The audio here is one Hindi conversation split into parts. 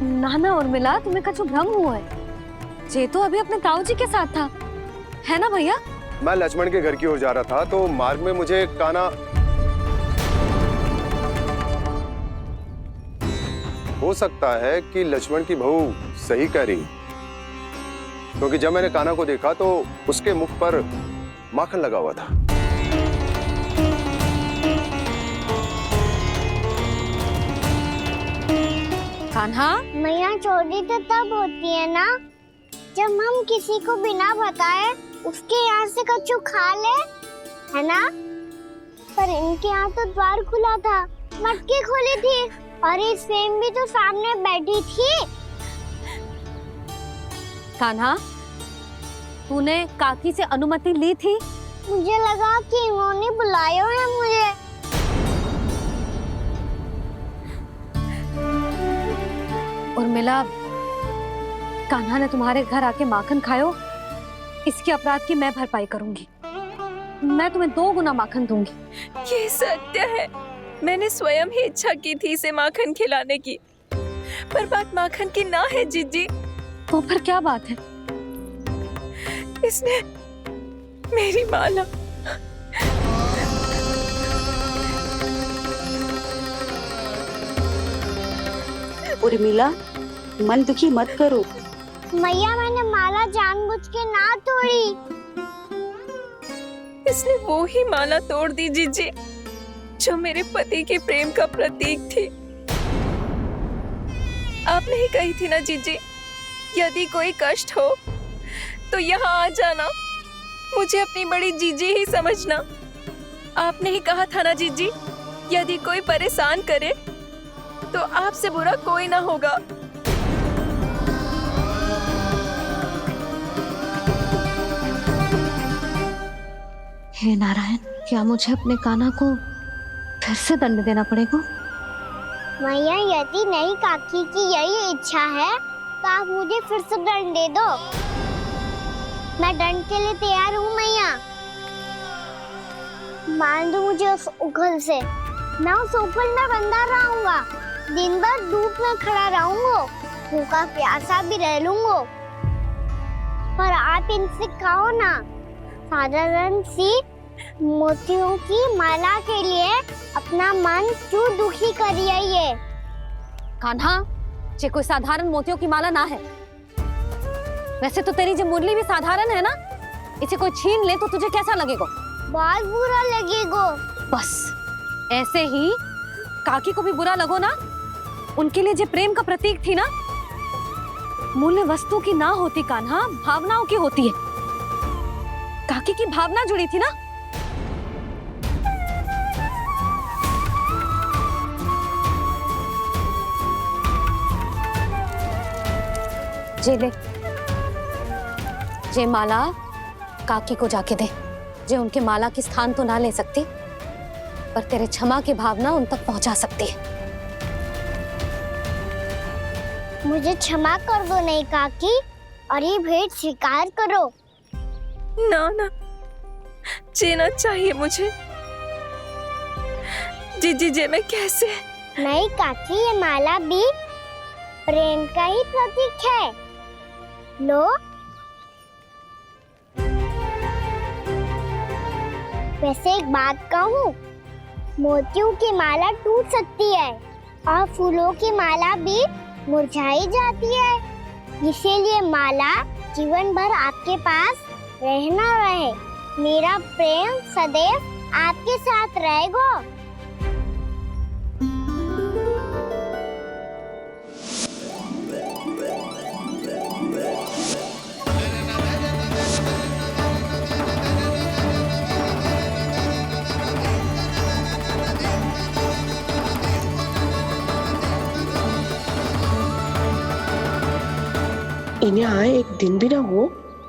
ना ना उर्मिला, तुम्हें कछु भ्रम हुआ है। जे तो अभी अपने ताऊ जी के साथ था, है ना भैया? मैं लक्ष्मण के घर की ओर जा रहा था तो मार्ग में मुझे कान्हा। हो सकता है कि लक्ष्मण की बहू सही कह रही, क्योंकि जब मैंने कान्हा को देखा तो उसके मुख पर माखन लगा हुआ था। कान्हा, मैया चोरी तो तब होती है ना जब हम किसी को बिना बताए उसके यहाँ से कछु खा ले, है ना? पर इनके यहाँ तो द्वार खुला था, मटकी खोली थी और इस फेम भी तो सामने बैठी थी। कान्हा, तूने काकी से अनुमति ली थी? मुझे लगा कि इन्होंने बुलाया है मुझे। उर्मिला, कान्हा ने तुम्हारे घर आके माखन खायो, इसके अपराध की मैं भरपाई करूंगी। मैं तुम्हें 2 गुना माखन दूंगी। ये सत्य है, मैंने स्वयं ही इच्छा की थी इसे माखन खिलाने की, पर बात माखन की ना है जीजी। तो फिर क्या बात है? इसने मेरी माला। उर्मिला, मन दुखी मत करो। मैया, मैंने माला जानबूझ के ना तोड़ी। इसने वो ही माला तोड़ दी जीजी जो मेरे पति के प्रेम का प्रतीक थी। आपने ही कही थी ना जीजी, यदि कोई कष्ट हो तो यहाँ आ जाना, मुझे अपनी बड़ी जीजी ही समझना। आपने ही कहा था ना जीजी, यदि कोई परेशान करे तो आपसे बुरा कोई ना होगा। हे नारायण, क्या मुझे अपने कान्हा को फिर से दंड देना पड़ेगा? मैया, यदि नहीं काकी की यही इच्छा है तो आप मुझे फिर से दंड दे दो। मैं दंड के लिए तैयार हूँ मैया। मान दो मुझे उस उखल से, मैं उस उखल में बंधा रहूंगा, दिन भर धूप में खड़ा रहूंगा, भूखा प्यासा भी रह लूंगा। पर आप इनसे कहो ना, साधारण सी मोतियों की माला के लिए अपना मन क्यों दुखी करिए ये? कान्हा, ये कोई साधारण मोतियों की माला ना है। वैसे तो तेरी जो मुरली भी साधारण है ना, इसे कोई छीन ले तो तुझे कैसा लगेगा? बहुत बुरा लगेगा। बस ऐसे ही काकी को भी बुरा लगो ना। उनके लिए जो प्रेम का प्रतीक थी ना, मूल्य वस्तु की ना होती कान्हा, भावनाओं की होती है। काकी की भावना जुड़ी थी ना। जे ले, जे माला काकी को जाके दे। जे उनके माला की स्थान तो ना ले सकती, पर तेरे क्षमा की भावना उन तक पहुंचा सकती है। मुझे क्षमा कर दो नहीं काकी, और ये भेंट स्वीकार करो। ना ना, जीना चाहिए मुझे। जीजी जे मैं कैसे? नहीं काकी, ये माला भी प्रेम का ही प्रतीक है। लो। वैसे एक बात कहूँ, मोतियों की माला टूट सकती है और फूलों की माला भी मुरझाई जाती है, इसीलिए माला जीवन भर आपके पास रहना रहे। मेरा प्रेम सदैव आपके साथ रहेगा। इन्हें आए एक दिन भी ना हो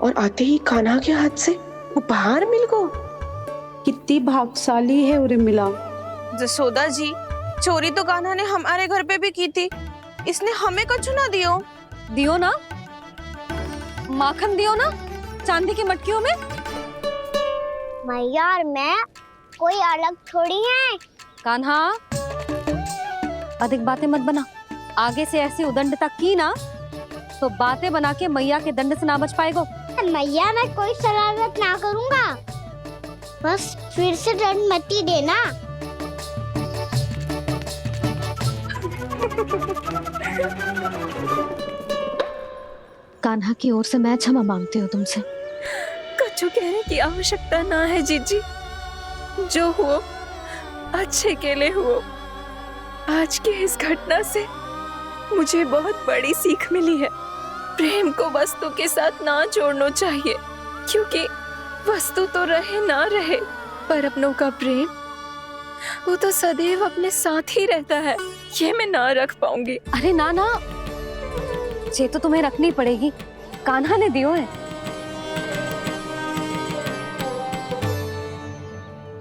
और आते ही कान्हा के हाथ से उपहार मिल गो। कितनी भाग्यशाली है उर्मिला। जसोदा जी, चोरी तो कान्हा ने हमारे घर पे भी की थी, इसने हमें कछु ना दियो। दियो ना, माखन दियो ना, चांदी की मटकियों में। मैया और मैं कोई अलग थोड़ी हैं। कान्हा, अधिक बातें मत बना, आगे से ऐसी उदंडता की ना तो बातें बना के मैया के दंड से ना बच पाएगो। मैया मैं कोई शरारत ना करूंगा, बस फिर से दंड मत ही देना। कान्हा की ओर से मैं क्षमा मांगती हूँ तुमसे। कछु कहने की आवश्यकता ना है जीजी, जो हुआ अच्छे के लिए हुआ। आज की इस घटना से मुझे बहुत बड़ी सीख मिली है। प्रेम को वस्तु के साथ ना जोड़ना चाहिए, क्योंकि वस्तु तो रहे ना रहे, पर अपनों का प्रेम वो तो सदैव अपने साथ ही रहता है। ये मैं ना रख पाऊंगी। अरे ना ना, ये तो तुम्हें रखनी पड़ेगी, कान्हा ने दियो है।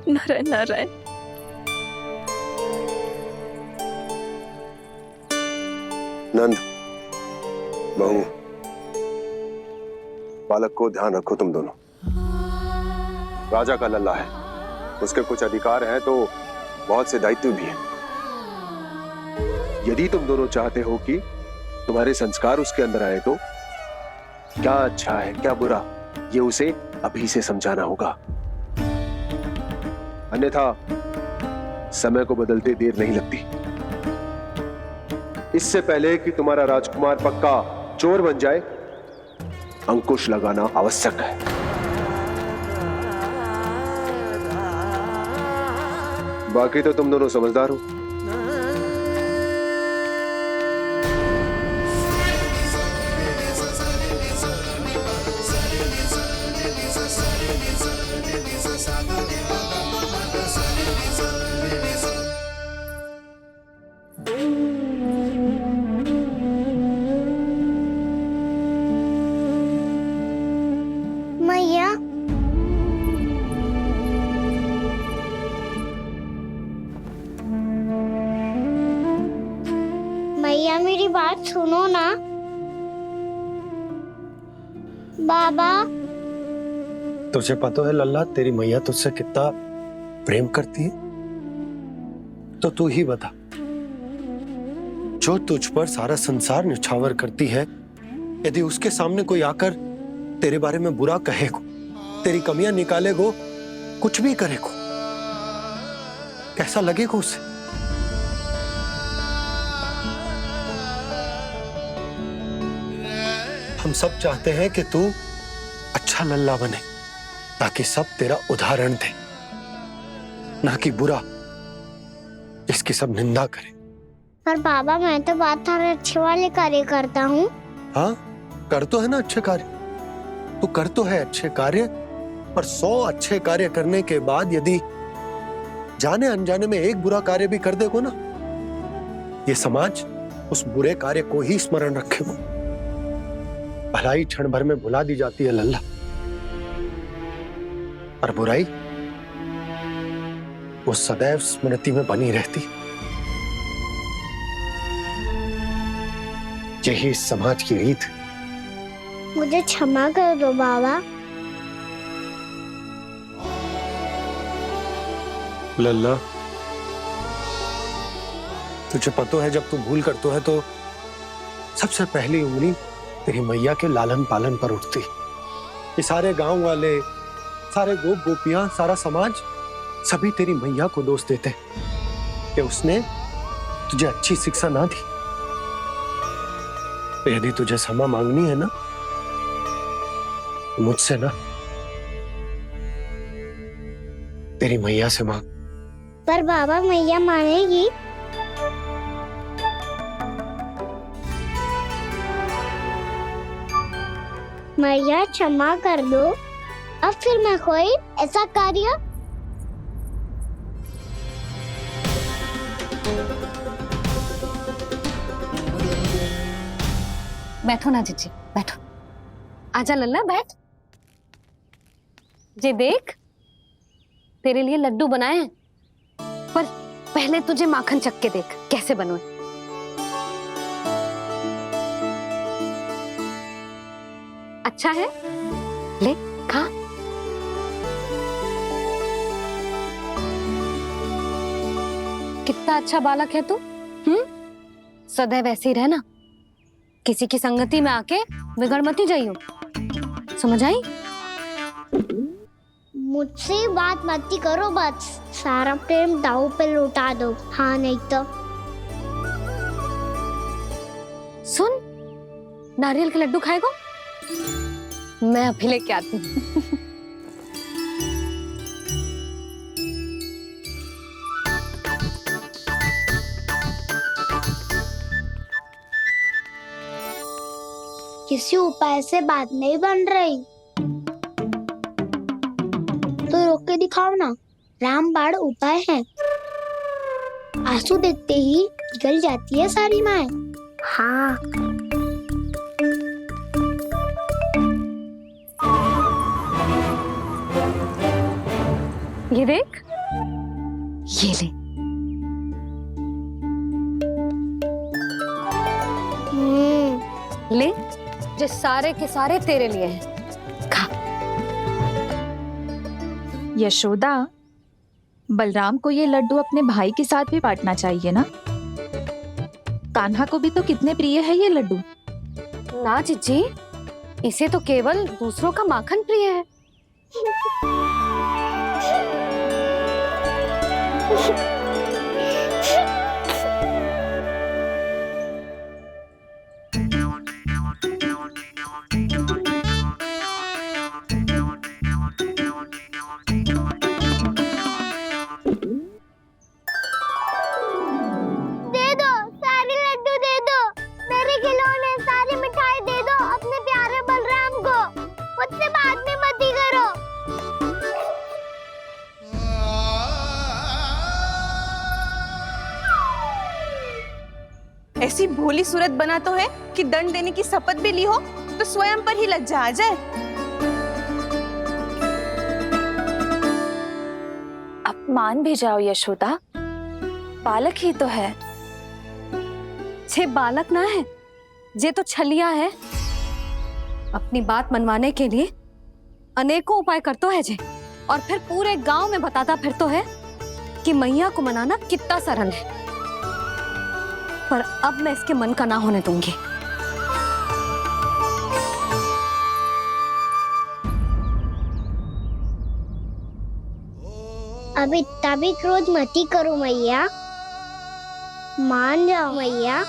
नारायण नारायण। नंद, बहू, बालक को ध्यान रखो तुम दोनों। राजा का लल्ला है, उसके कुछ अधिकार हैं तो बहुत से दायित्व भी हैं। यदि तुम दोनों चाहते हो कि तुम्हारे संस्कार उसके अंदर आए तो क्या अच्छा है क्या बुरा, ये उसे अभी से समझाना होगा। अन्यथा समय को बदलते देर नहीं लगती। इससे पहले कि तुम्हारा राजकुमार पक्का चोर बन जाए, अंकुश लगाना आवश्यक है। बाकी तो तुम दोनों समझदार हो। मैया मैया मेरी बात सुनो ना। बाबा तुझे पता है लल्ला, तेरी मैया तुझसे कितना प्रेम करती है, तो तू ही बता, जो तुझ पर सारा संसार न्यौछावर करती है, यदि उसके सामने कोई आकर तेरे बारे में बुरा कहेगो, तेरी कमियां निकालेगो, कुछ भी करेगो, कैसा लगेगा उसे? हम सब चाहते हैं कि तू अच्छा लल्ला बने, ताकि सब तेरा उदाहरण दे, ना कि बुरा जिसकी सब निंदा करे। पर बाबा मैं तो बात थारे अच्छे वाले कार्य करता हूँ। हाँ, कर तो है ना अच्छे कार्य, तू कर तो है अच्छे कार्य, पर 100 अच्छे कार्य करने के बाद यदि जाने अनजाने में एक बुरा कार्य भी कर देगो ना, ये समाज उस बुरे कार्य को ही स्मरण रखेगो। भलाई क्षण भर में भुला दी जाती है लल्ला, पर बुराई वो सदैव स्मृति में बनी रहती। यही इस समाज की रीत। मुझे क्षमा कर दो बाबा। लल्ला, तुझे पता है, जब तू भूल करतो है तो सबसे पहली उंगली तेरी मैया के लालन पालन पर उठती। ये सारे गांव वाले, सारे गोप गोपियां, सारा समाज, सभी तेरी मैया को दोष देते कि उसने तुझे अच्छी शिक्षा ना दी। तो यदि तुझे क्षमा मांगनी है ना, मुझसे ना, तेरी मैया से मांग। पर बाबा मैया मानेगी? मैया क्षमा कर दो, अब फिर मैं कोई ऐसा कार्य। बैठो ना जीजी, बैठो। आजा लल्ला, बैठ। जे देख, तेरे लिए लड्डू बनाए हैं, पर पहले तुझे माखन चख के देख कैसे बनो। अच्छा है, ले खा। कितना अच्छा बालक है तू, सदैव ऐसे ही रहना, किसी की संगति में आके बिगड़ मत ही जाइयो, समझ आई? मुझसे बात मत ही करो, बस सारा प्रेम दाव पे लौटा दो। हाँ नहीं तो सुन, नारियल के लड्डू खाएगा? मैं अभी लेके आती हूँ। किसी उपाय से बात नहीं बन रही तो रोक के दिखाओ ना। रामबाण उपाय है, आंसू देखते ही पिघल जाती है सारी माए। हाँ ये देख, ये ले। ले, जो सारे के सारे तेरे लिए हैं, खा। यशोदा, बलराम को ये लड्डू अपने भाई के साथ भी बांटना चाहिए ना। कान्हा को भी तो कितने प्रिय है ये लड्डू। ना जीजी, इसे तो केवल दूसरों का माखन प्रिय है। दे दो, सारे लड्डू दे दो, मेरे खिलौने सारी मिठाई दे दो अपने प्यारे बलराम को। मुझसे बाद में मत ही करो। ऐसी भोली सूरत बना तो है कि दंड देने की शपथ भी ली हो तो स्वयं पर ही लज्जा आ जाए। अब मान भी जाओ यशोदा, बालक ही तो है। छे बालक ना है, जे तो छलिया है। अपनी बात मनवाने के लिए अनेकों उपाय करतो है जे, और फिर पूरे गांव में बताता फिरतो है कि मैया को मनाना कितना सरल है। पर अब मैं इसके मन का ना होने दूंगी। अब इतना भी क्रोध मत ही करो मैया, मान जाओ मैया।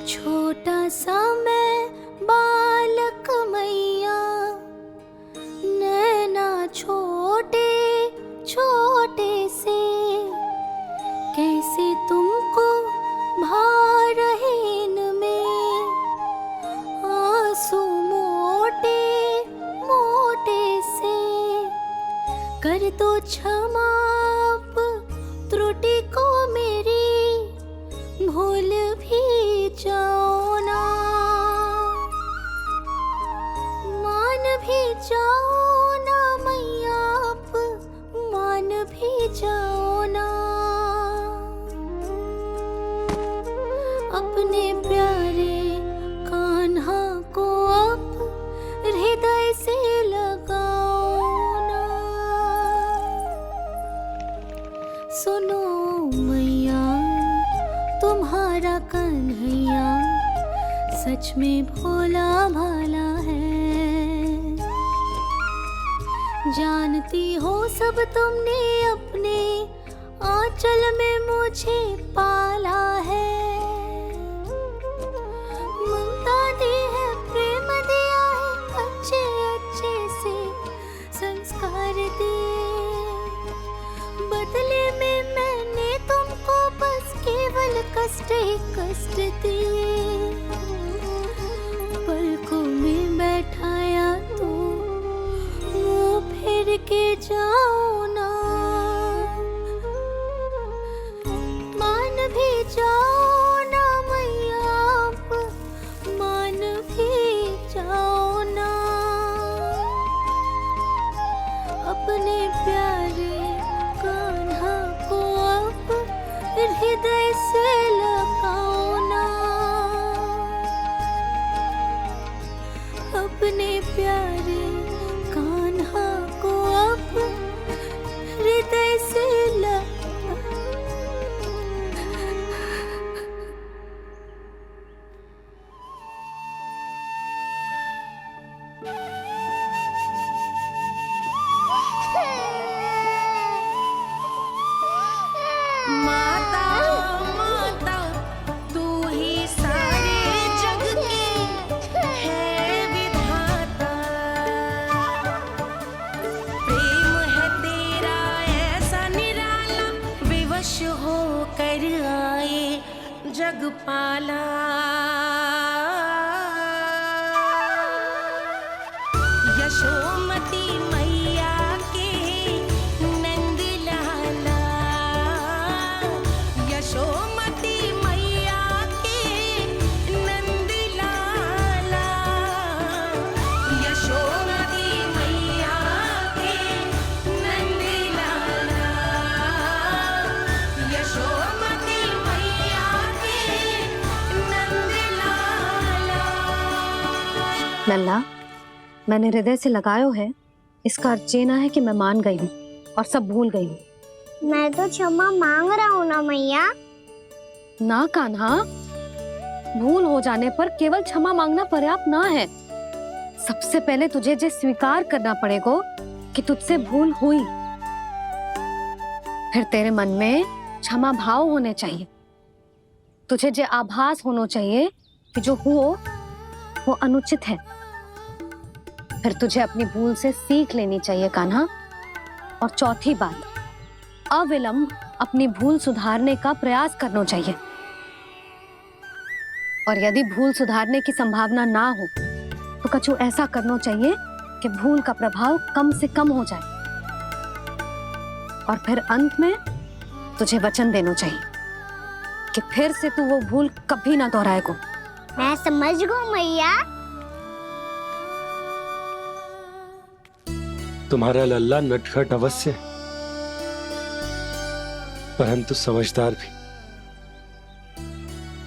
छोटा सा मैं बालक मैया, नैना छोटे छोटे से, कैसे तुमको भारहीन में आंसू मोटे मोटे से, कर दो क्षमा त्रुटि को मेरी, भूल भी जाओ ना, मान भी जाओ ना मैया, आप मान भी जाओ ना। अपने प्यारे कान्हा को अब हृदय से लगाओ ना। सुनो मैया, तुम्हारा कन्हैया सच में भोला भाला है। जानती हो सब तुमने अपने आंचल में मुझे पाला है। ममता दी है, प्रेम दिया है, अच्छे अच्छे से संस्कार दिए। बदले में मैंने तुमको बस केवल कष्ट ही कष्ट दिए। पलकों में बैठाया तो मुंह फेर के जाओ ना, मान भी जाओ ना मैया, आप मान भी जाओ ना। अपने प्यारे कान्हा को अब हृदय से लगाओ ना। जग पाला, यशोमती मैया के नंद लाला, यशोमती मैया के नंद लाला, यशोमती मैया के नंद लाला, यशोमती मैया के नंद लाला। लल्ला, मैंने हृदय से लगायो है, इसका अर्थ ये ना है कि मैं मान गई हूँ और सब भूल गई हूँ। मैं तो क्षमा मांग रहा हूँ ना मैया। ना कान्हा, भूल हो जाने पर केवल क्षमा मांगना पर्याप्त ना है। सबसे पहले तुझे जे स्वीकार करना पड़ेगा कि तुझसे भूल हुई, फिर तेरे मन में क्षमा भाव होने चाहिए। तुझे जे आभास होना चाहिए कि जो हुआ वो अनुचित है। फिर तुझे अपनी भूल से सीख लेनी चाहिए कान्हा। और चौथी बात, अविलंब अपनी भूल सुधारने का प्रयास करना चाहिए। और यदि भूल सुधारने की संभावना ना हो तो कछु ऐसा करना चाहिए कि भूल का प्रभाव कम से कम हो जाए। और फिर अंत में तुझे वचन देना चाहिए कि फिर से तू वो भूल कभी ना दोहराएगा। मैं समझ गई मैया। तुम्हारा लल्ला नटखट अवश्य, परंतु समझदार भी।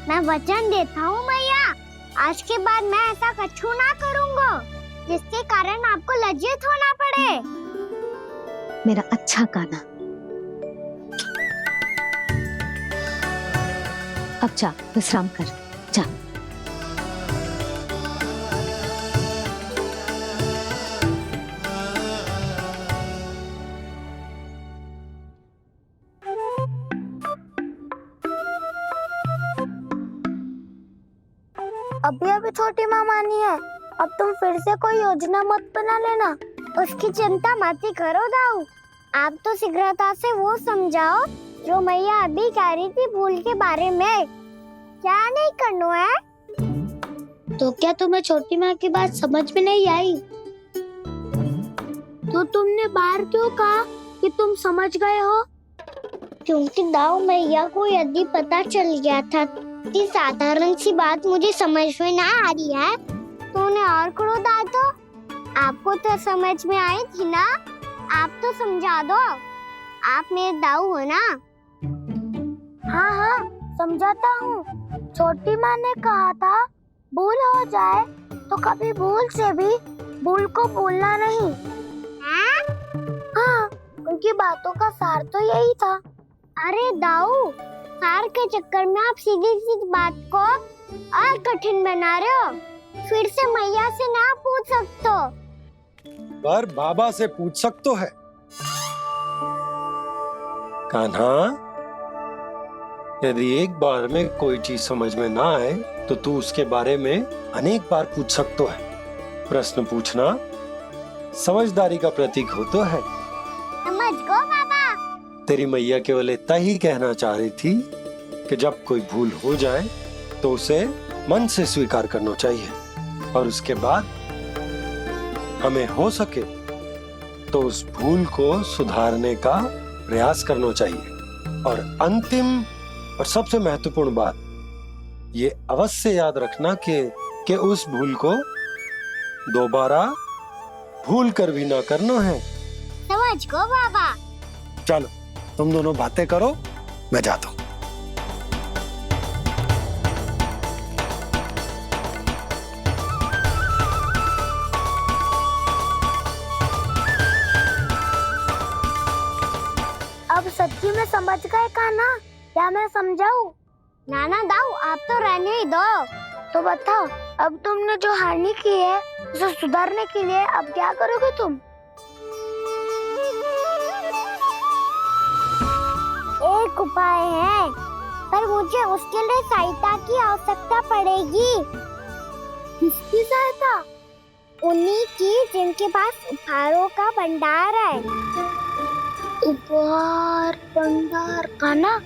मैं वचन देता हूँ मैया, आज के बाद मैं ऐसा कछु ना करूँगा जिसके कारण आपको लज्जित होना पड़े। मेरा अच्छा कान्हा, अब जा विश्राम कर, जा। अभी अभी छोटी माँ मानी है, अब तुम फिर से कोई योजना मत बना लेना। उसकी चिंता मत ही करो दाऊ। आप तो शीघ्रता से वो समझाओ जो मैया अभी कह रही थी भूल के बारे में। क्या नहीं करना है? तो क्या तुम्हें छोटी माँ की बात समझ में नहीं आई? तो तुमने बाहर क्यों कहा कि तुम समझ गए हो? क्योंकि दाऊ मैया को यदि पता चल गया था कि साधारण सी बात मुझे समझ में ना आ रही है तो उन्हें और क्रोध आया। तो आपको तो समझ में आई थी ना, आप तो समझा दो। आप मेरे दाऊ हो ना। हाँ हाँ समझाता हूँ। छोटी माँ ने कहा था भूल हो जाए तो कभी भूल से भी भूल को भूलना नहीं। हाँ, उनकी बातों का सार तो यही था। अरे दाऊ, सार के चक्कर में आप सीधी सीधी बात को और कठिन बना रहे हो। फिर से मैया से ना पूछ सकते हो, पर बाबा से पूछ सकते है। कान्हा, यदि एक बार में कोई चीज समझ में ना आए तो तू उसके बारे में अनेक बार पूछ सकते है। प्रश्न पूछना समझदारी का प्रतीक होता है। समझ गो बाबा। तेरी मैया केवल इतना ही कहना चाह रही थी कि जब कोई भूल हो जाए तो उसे मन से स्वीकार करना चाहिए और उसके बाद हमें हो सके तो उस भूल को सुधारने का प्रयास करना चाहिए। और अंतिम और सबसे महत्वपूर्ण बात ये अवश्य याद रखना कि उस भूल को दोबारा भूल कर भी ना करना है। समझ गो बाबा। चलो तुम दोनों बातें करो, मैं जाता हूँ। अब सच्ची में समझ गए कान्हा? क्या मैं समझाऊं? नाना दाऊ, आप तो रहने ही दो। तो बताओ, अब तुमने जो हानि की है उसे सुधारने के लिए अब क्या करोगे तुम? एक उपाय है, पर मुझे उसके लिए सहायता की आवश्यकता पड़ेगी। किसकी सहायता? उन्हीं की जिनके पास उपहारों का भंडार है। उपहार भंडार? कान्हा,